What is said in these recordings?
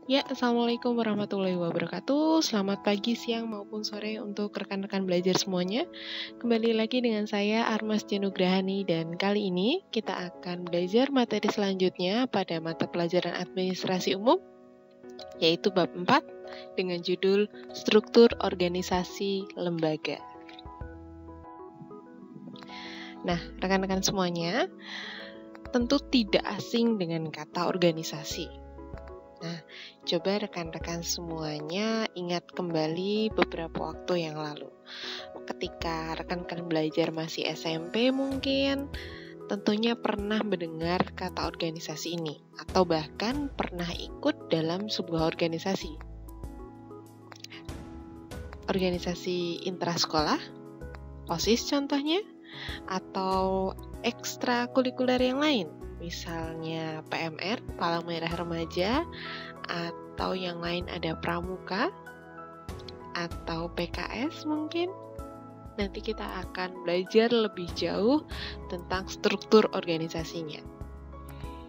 Ya, Assalamualaikum warahmatullahi wabarakatuh. Selamat pagi, siang, maupun sore untuk rekan-rekan belajar semuanya. Kembali lagi dengan saya, Armas Jenugrahani, dan kali ini kita akan belajar materi selanjutnya pada mata pelajaran administrasi umum, yaitu bab 4 dengan judul Struktur Organisasi Lembaga. Nah, rekan-rekan semuanya, tentu tidak asing dengan kata organisasi. Nah, coba rekan-rekan semuanya ingat kembali beberapa waktu yang lalu. Ketika rekan-rekan belajar masih SMP mungkin, tentunya pernah mendengar kata organisasi ini, atau bahkan pernah ikut dalam sebuah organisasi. Organisasi intrasekolah, OSIS contohnya, atau ekstrakurikuler yang lain. Misalnya PMR, Palang Merah Remaja, atau yang lain ada Pramuka, atau PKS mungkin. Nanti kita akan belajar lebih jauh tentang struktur organisasinya.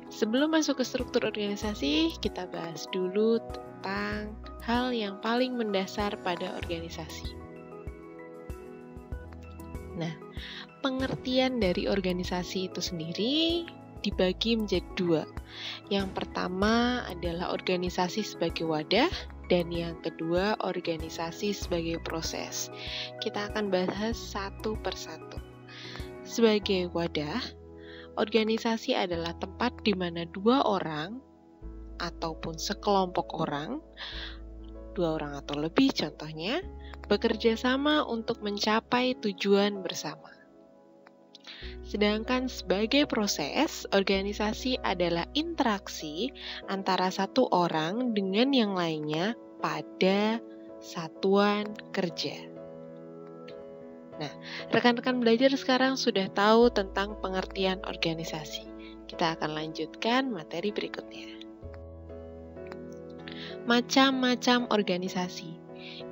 Sebelum masuk ke struktur organisasi, kita bahas dulu tentang hal yang paling mendasar pada organisasi. Nah, pengertian dari organisasi itu sendiri dibagi menjadi dua. Yang pertama adalah organisasi sebagai wadah, dan yang kedua organisasi sebagai proses. Kita akan bahas satu persatu. Sebagai wadah, organisasi adalah tempat di mana dua orang ataupun sekelompok orang, dua orang atau lebih contohnya, bekerja sama untuk mencapai tujuan bersama. Sedangkan sebagai proses, organisasi adalah interaksi antara satu orang dengan yang lainnya pada satuan kerja. Nah, rekan-rekan belajar sekarang sudah tahu tentang pengertian organisasi. Kita akan lanjutkan materi berikutnya. Macam-macam organisasi.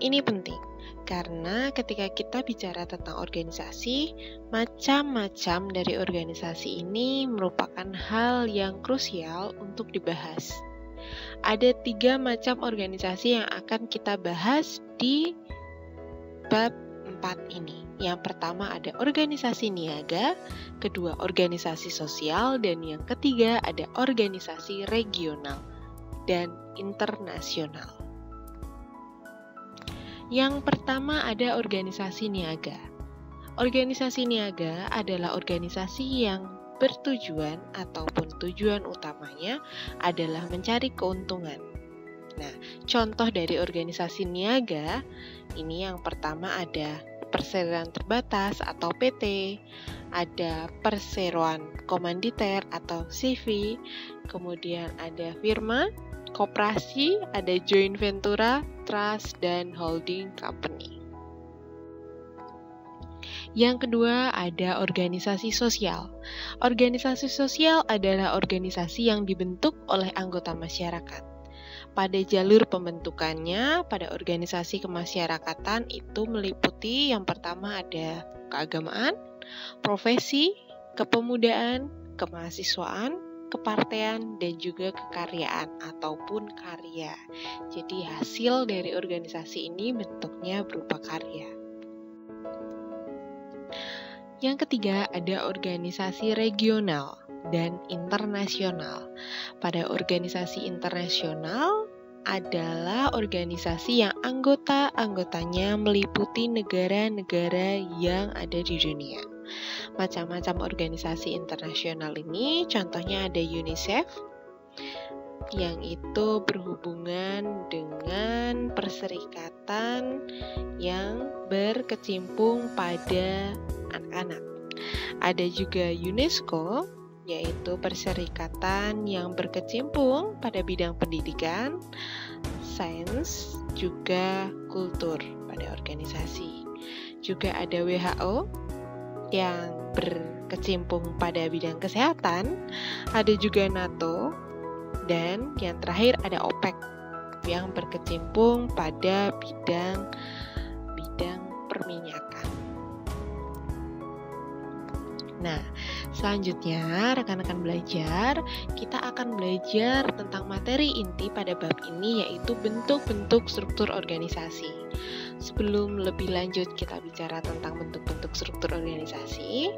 Ini penting. Karena ketika kita bicara tentang organisasi, macam-macam dari organisasi ini merupakan hal yang krusial untuk dibahas. Ada 3 macam organisasi yang akan kita bahas di bab 4 ini. Yang pertama ada organisasi niaga, kedua organisasi sosial, dan yang ketiga ada organisasi regional dan internasional. Yang pertama ada organisasi niaga. Organisasi niaga adalah organisasi yang bertujuan ataupun tujuan utamanya adalah mencari keuntungan. Nah, contoh dari organisasi niaga, ini yang pertama ada perseroan terbatas atau PT, ada perseroan komanditer atau CV, kemudian ada firma, koperasi, ada joint ventura, trust, dan holding company. Yang kedua ada organisasi sosial. Organisasi sosial adalah organisasi yang dibentuk oleh anggota masyarakat. Pada jalur pembentukannya, pada organisasi kemasyarakatan itu meliputi yang pertama ada keagamaan, profesi, kepemudaan, kemahasiswaan, kepartean, dan juga kekaryaan ataupun karya. Jadi hasil dari organisasi ini bentuknya berupa karya. Yang ketiga ada organisasi regional dan internasional. Pada organisasi internasional adalah organisasi yang anggota-anggotanya meliputi negara-negara yang ada di dunia. Macam-macam organisasi internasional ini contohnya ada UNICEF yang itu berhubungan dengan perserikatan yang berkecimpung pada anak-anak. Ada juga UNESCO, yaitu perserikatan yang berkecimpung pada bidang pendidikan, sains, juga kultur pada organisasi. Juga ada WHO yang berkecimpung pada bidang kesehatan, ada juga NATO, dan yang terakhir ada OPEC yang berkecimpung pada bidang perminyakan. Nah, selanjutnya rekan-rekan belajar, kita akan belajar tentang materi inti pada bab ini, yaitu bentuk-bentuk struktur organisasi. Sebelum lebih lanjut kita bicara tentang bentuk-bentuk struktur organisasi,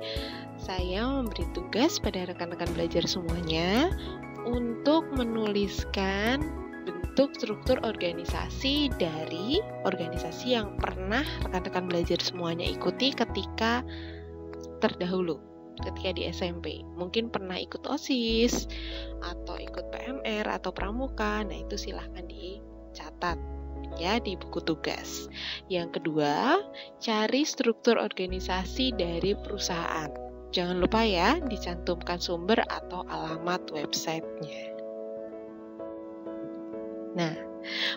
saya memberi tugas pada rekan-rekan belajar semuanya untuk menuliskan bentuk struktur organisasi dari organisasi yang pernah rekan-rekan belajar semuanya ikuti ketika terdahulu, ketika di SMP. Mungkin pernah ikut OSIS, atau ikut PMR, atau Pramuka. Nah, itu silahkan dicatat ya di buku tugas. Yang kedua, cari struktur organisasi dari perusahaan. Jangan lupa ya, dicantumkan sumber atau alamat websitenya. Nah,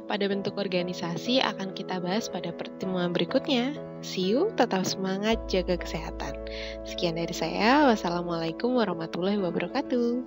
pada bentuk organisasi akan kita bahas pada pertemuan berikutnya. See you, tetap semangat, jaga kesehatan. Sekian dari saya. Wassalamualaikum warahmatullahi wabarakatuh.